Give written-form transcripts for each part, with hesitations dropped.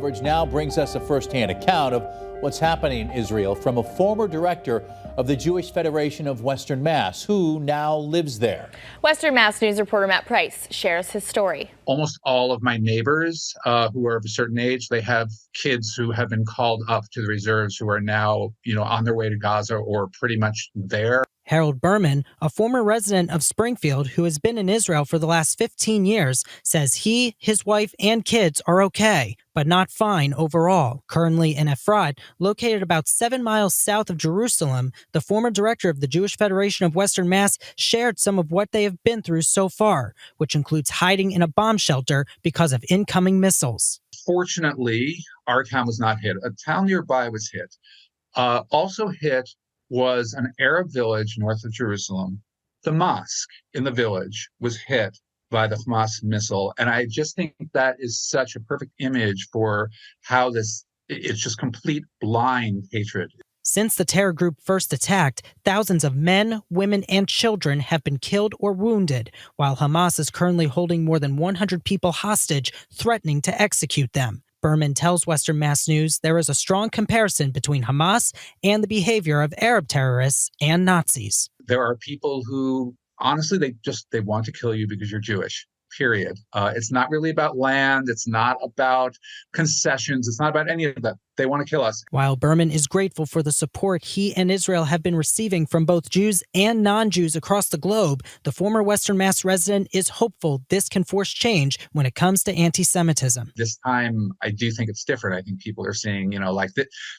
coverage now brings us a first-hand account of what's happening in Israel from a former director of the Jewish Federation of Western Mass, who now lives there. Western Mass News reporter Matt Price shares his story. Almost all of my neighbors who are of a certain age, they have kids who have been called up to the reserves who are now, on their way to Gaza or pretty much there. Harold Berman, a former resident of Springfield who has been in Israel for the last 15 years, says he, his wife, and kids are okay, but not fine overall. Currently in Efrat, located about 7 miles south of Jerusalem, the former director of the Jewish Federation of Western Mass shared some of what they have been through so far, which includes hiding in a bomb shelter because of incoming missiles. Fortunately, our town was not hit. A town nearby was hit. Also hit was an Arab village north of Jerusalem. The mosque in the village was hit by the Hamas missile. And I just think that is such a perfect image for how it's just complete blind hatred. Since the terror group first attacked, thousands of men, women, and children have been killed or wounded, while Hamas is currently holding more than 100 people hostage, threatening to execute them. Berman tells Western Mass News there is a strong comparison between Hamas and the behavior of Arab terrorists and Nazis. There are people who, honestly, they want to kill you because you're Jewish, period. It's not really about land. It's not about concessions. It's not about any of that. They want to kill us. While Berman is grateful for the support he and Israel have been receiving from both Jews and non-Jews across the globe, the former Western Mass resident is hopeful this can force change when it comes to anti-Semitism. This time, I do think it's different. I think people are saying,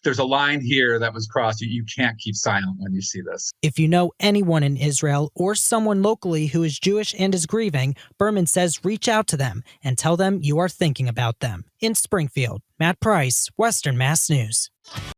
there's a line here that was crossed. You can't keep silent when you see this. If you know anyone in Israel or someone locally who is Jewish and is grieving, Berman says reach out to them and tell them you are thinking about them. In Springfield, Matt Price, Western Mass News.